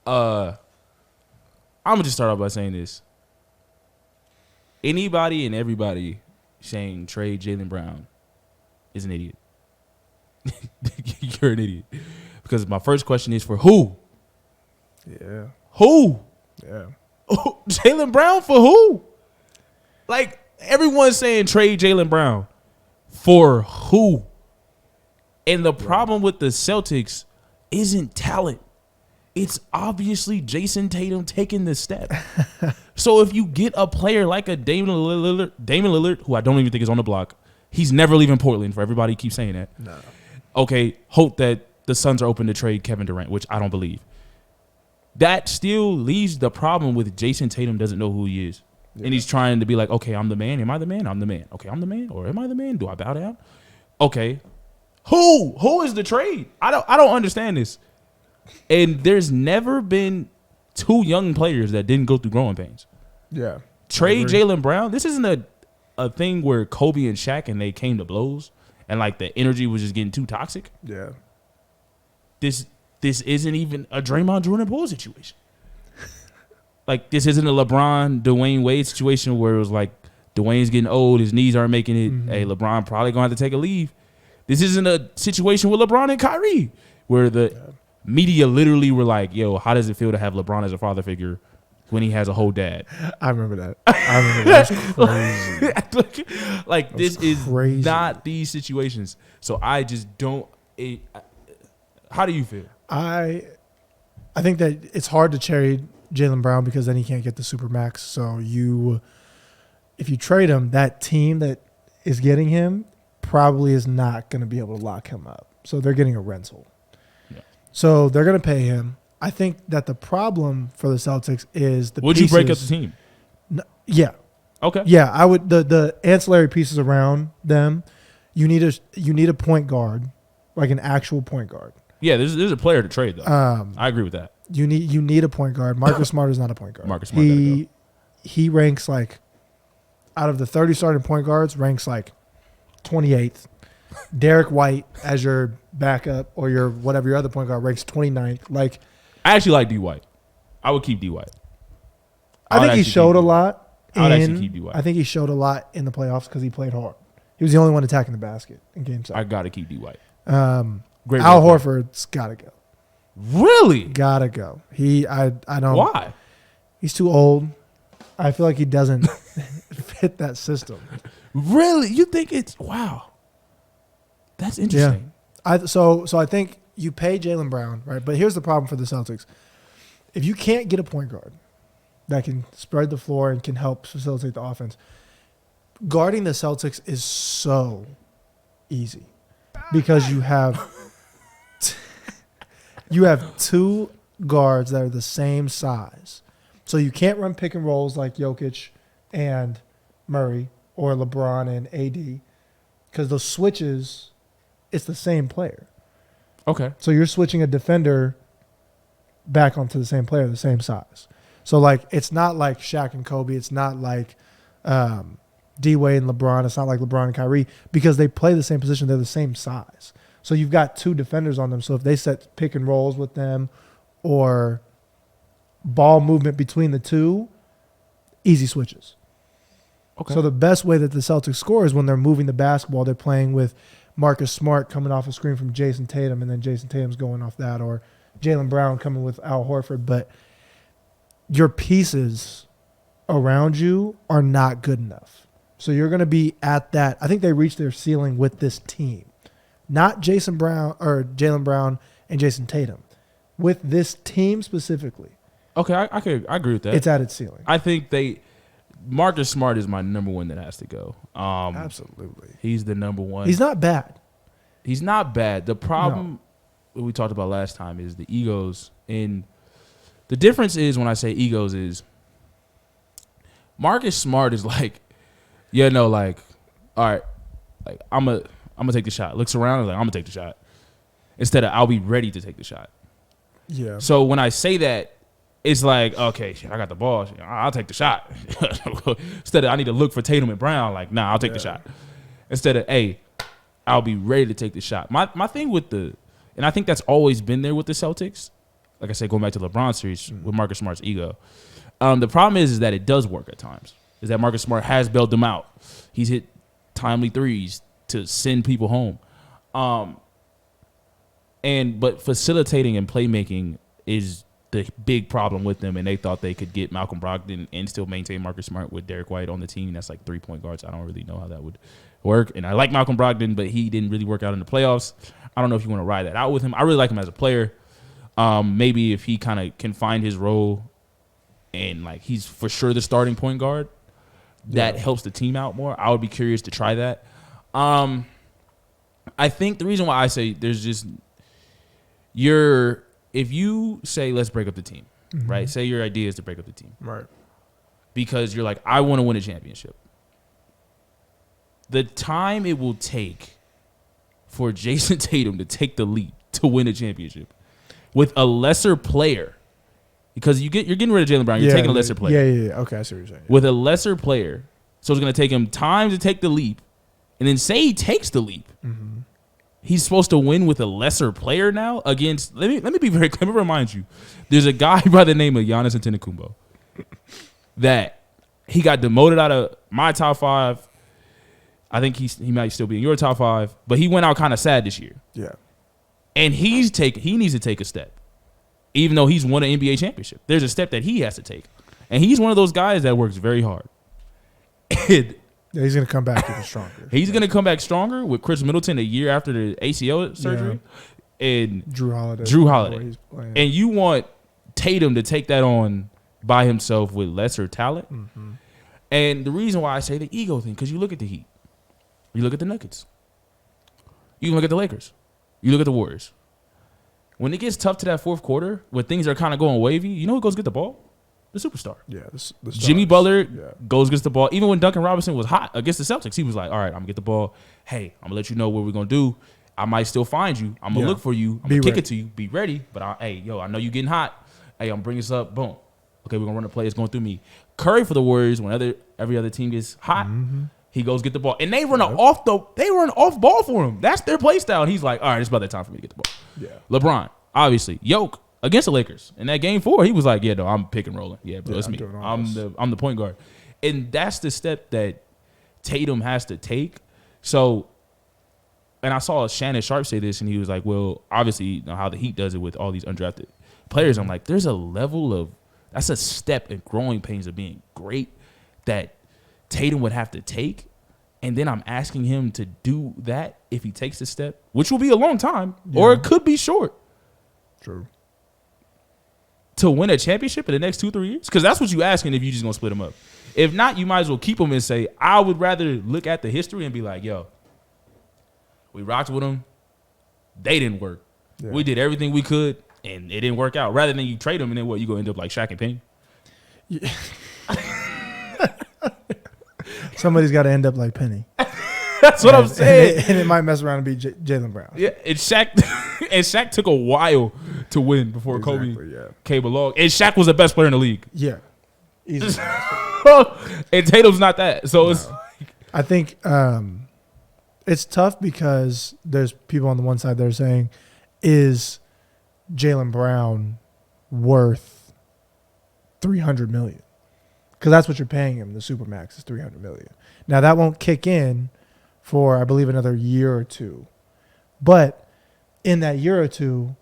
I'm gonna just start off by saying this. Anybody and everybody saying trade Jaylen Brown is an idiot. You're an idiot. Because my first question is for who? Yeah. Who? Yeah. Jaylen Brown for who? Like, everyone's saying trade Jaylen Brown. For who? And the problem with the Celtics isn't talent. It's obviously Jason Tatum taking the step. So if you get a player like a Damian Lillard, who I don't even think is on the block, he's never leaving Portland, for everybody keeps saying that. No. Okay, hope that the Suns are open to trade Kevin Durant, which I don't believe. That still leaves the problem with Jason Tatum doesn't know who he is. Yeah. And he's trying to be like, okay, I'm the man. Am I the man? I'm the man. Okay, I'm the man. Or am I the man? Do I bow down? Okay. Who is the trade? I don't understand this. And there's never been two young players that didn't go through growing pains. Yeah. Trade Jaylen Brown. This isn't a thing where Kobe and Shaq and they came to blows and like the energy was just getting too toxic. Yeah. This isn't even a Draymond Jordan Poole situation. Like, this isn't a LeBron Dwayne Wade situation where it was like Dwayne's getting old, his knees aren't making it. Mm-hmm. Hey, LeBron probably gonna have to take a leave. This isn't a situation with LeBron and Kyrie where the media literally were like, yo, how does it feel to have LeBron as a father figure when he has a whole dad? I remember that. That's crazy. Like, this is not these situations. So I just don't. How do you feel? I think that it's hard to trade Jaylen Brown because then he can't get the Supermax. So if you trade him, that team that is getting him probably is not going to be able to lock him up. So they're getting a rental. Yeah. So they're going to pay him. I think that the problem for the Celtics is the Would pieces. You break up the team? Yeah. Okay. Yeah, I would. The ancillary pieces around them, you need a point guard, like an actual point guard. Yeah, there's a player to trade though. I agree with that. You need a point guard. Marcus Smart is not a point guard. Marcus Smart. He ranks like out of the 30 starting point guards, ranks like 28th. Derek White as your backup or your whatever your other point guard ranks 29th. Like, I actually like D White. I would keep D White. I think he showed a lot. I would actually keep D White. I think he showed a lot in the playoffs because he played hard. He was the only one attacking the basket in Game 7. I gotta keep D White. Great Al Horford's gotta go. Really? Gotta go. I don't. Why? He's too old. I feel like he doesn't fit that system. Really? You think it's wow? That's interesting. Yeah. So I think you pay Jaylen Brown, right? But here's the problem for the Celtics. If you can't get a point guard that can spread the floor and can help facilitate the offense, guarding the Celtics is so easy because you have two guards that are the same size. So you can't run pick and rolls like Jokic and Murray or LeBron and AD because those switches, it's the same player. Okay. So you're switching a defender back onto the same player, the same size. So, like, it's not like Shaq and Kobe. It's not like D-Wade and LeBron. It's not like LeBron and Kyrie because they play the same position. They're the same size. So you've got two defenders on them. So if they set pick and rolls with them or ball movement between the two, easy switches. Okay. So the best way that the Celtics score is when they're moving the basketball. They're playing with Marcus Smart coming off a screen from Jason Tatum, and then Jason Tatum's going off that, or Jaylen Brown coming with Al Horford. But your pieces around you are not good enough. So you're going to be at that. I think they reached their ceiling with this team. Not Jason Brown or Jaylen Brown and Jason Tatum. With this team specifically. Okay, I agree with that. It's at its ceiling. I think Marcus Smart is my number one that has to go. Absolutely. He's the number one. He's not bad. He's not bad. The problem we talked about last time is the egos. And the difference is when I say egos is Marcus Smart is like, yeah, no, like, all right, like I'm gonna take the shot. Looks around and like, I'm gonna take the shot. Instead of I'll be ready to take the shot. Yeah. So when I say that, it's like, okay, shit, I got the ball. I'll take the shot. Instead of I need to look for Tatum and Brown, like, nah, I'll take the shot. Instead of, hey, I'll be ready to take the shot. My thing with and I think that's always been there with the Celtics. like I said, going back to LeBron series with Marcus Smart's ego. The problem is that it does work at times. Is that Marcus Smart has bailed them out. He's hit timely threes to send people home. But facilitating and playmaking is the big problem with them, and they thought they could get Malcolm Brogdon and still maintain Marcus Smart with Derek White on the team. That's like 3-point guards. I don't really know how that would work. And I like Malcolm Brogdon, but he didn't really work out in the playoffs. I don't know if you want to ride that out with him. I really like him as a player. Maybe if he kind of can find his role and like he's for sure the starting point guard, that helps the team out more. I would be curious to try that. I think the reason why I say there's just if you say let's break up the team, right? Say your idea is to break up the team. Right. Because you're like, I want to win a championship. The time it will take for Jason Tatum to take the leap to win a championship with a lesser player, because you're getting rid of Jaylen Brown, you're taking a lesser player. Yeah. Okay, I see what you're saying. With a lesser player, so it's going to take him time to take the leap, and then say he takes the leap. He's supposed to win with a lesser player now against. Let me be very clear. Let me remind you, there's a guy by the name of Giannis Antetokounmpo that he got demoted out of my top 5. I think he might still be in your top 5, but he went out kind of sad this year. Yeah, and he needs to take a step, even though he's won an NBA championship. There's a step that he has to take, and he's one of those guys that works very hard. He's going to come back even stronger. He's going to come back stronger with Chris Middleton a year after the ACL surgery. And Drew Holiday. And you want Tatum to take that on by himself with lesser talent. And the reason why I say the ego thing, because you look at the Heat. You look at the Nuggets. You look at the Lakers. You look at the Warriors. When it gets tough to that fourth quarter, when things are kind of going wavy, you know who goes get the ball? The superstar. Yeah, the Jimmy Butler goes gets the ball. Even when Duncan Robinson was hot against the Celtics, he was like, all right, I'm going to get the ball. Hey, I'm going to let you know what we're going to do. I might still find you. I'm going to look for you. I'm going to kick it to you. Be ready. But, I know you getting hot. Hey, I'm bringing this up. Boom. Okay, we're going to run the play. It's going through me. Curry for the Warriors, when every other team gets hot, he goes get the ball. And they run off ball for him. That's their play style. And he's like, all right, it's about that time for me to get the ball. Yeah. LeBron, obviously. Yoke. Against the Lakers. In that game 4, he was like, yeah, no, I'm pick and rolling. Yeah, bro, it's me. I'm the point guard. And that's the step that Tatum has to take. So, and I saw Shannon Sharp say this, and he was like, well, obviously, you know how the Heat does it with all these undrafted players. I'm like, there's a level of, that's a step in growing pains of being great that Tatum would have to take. And then I'm asking him to do that if he takes the step, which will be a long time, or it could be short. True. To win a championship in the next 2-3 years? Because that's what you asking if you just going to split them up. If not, you might as well keep them and say, I would rather look at the history and be like, yo, we rocked with them. They didn't work. Yeah. We did everything we could, and it didn't work out. Rather than you trade them, and then what, you going to end up like Shaq and Penny? Yeah. Somebody's got to end up like Penny. That's what I'm saying. And it might mess around and be Jaylen Brown. Yeah, and Shaq took a while to win before Kobe came along. And Shaq was the best player in the league. Yeah. Easily. And Tatum's not that. So it's I think it's tough because there's people on the one side that are saying, is Jaylen Brown worth $300 million? Because that's what you're paying him. The Supermax is $300 million. Now that won't kick in for, I believe, another year or two. But in that year or two,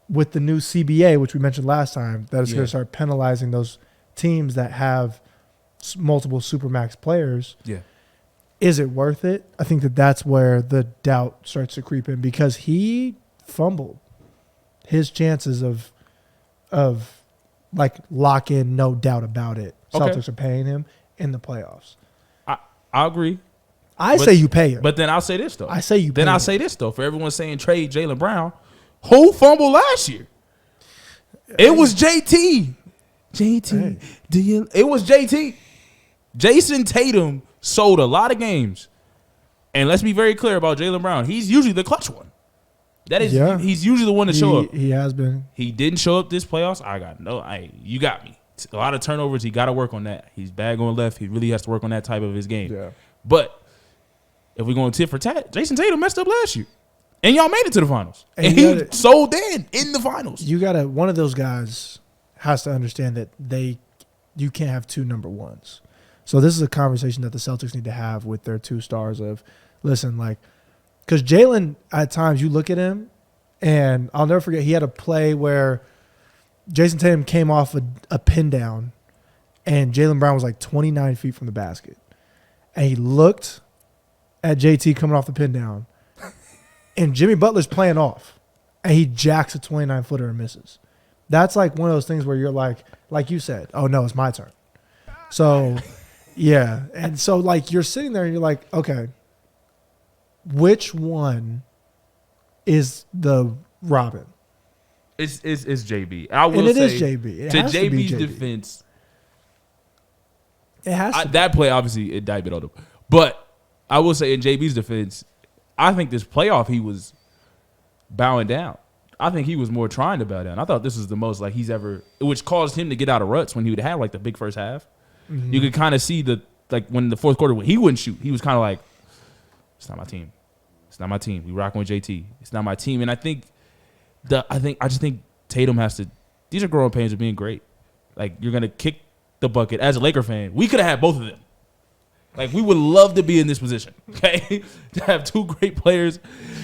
with the new CBA, which we mentioned last time, that is going to start penalizing those teams that have multiple Supermax players. Yeah. Is it worth it? I think that's where the doubt starts to creep in, because he fumbled his chances of like lock in, no doubt about it. Celtics are paying him in the playoffs. I agree. I say you pay him. But then I'll say this, though. I say you pay him. Then I'll say this, though. For everyone saying trade Jaylen Brown, who fumbled last year? It was JT. JT. Hey. It was JT. Jason Tatum sold a lot of games. And let's be very clear about Jaylen Brown. He's usually the clutch one. That is, he's usually the one to show up. He has been. He didn't show up this playoffs. You got me. A lot of turnovers. He got to work on that. He's bad going left. He really has to work on that type of his game. Yeah. But if we're going tit for tat, Jason Tatum messed up last year. And y'all made it to the finals. And And he sold in the finals. You gotta one of those guys has to understand that you can't have two number ones. So this is a conversation that the Celtics need to have with their two stars of, listen, like, because Jaylen, at times you look at him, and I'll never forget, he had a play where Jason Tatum came off a pin down, and Jaylen Brown was like 29 feet from the basket. And he looked at JT coming off the pin down, and Jimmy Butler's playing off, and he jacks a 29-footer and misses. That's like one of those things where you're like you said, oh, no, it's my turn. So, yeah. And so, like, you're sitting there and you're like, okay, which one is the Robin? It's JB. I will and it say, is JB. It to has to be JB's JB. defense, It has to be. that play obviously indicted on him. But I will say, in JB's defense, I think this playoff he was bowing down. I think he was more trying to bow down. I thought this was the most like he's ever, which caused him to get out of ruts when he would have like the big first half. Mm-hmm. You could kind of see when the fourth quarter when he wouldn't shoot, he was kind of like, it's not my team. It's not my team. We rocking with JT. It's not my team. And I just think Tatum has to. These are growing pains of being great. Like, you're gonna kick the bucket. As a Laker fan, we could have had both of them. Like, we would love to be in this position, okay? To have two great players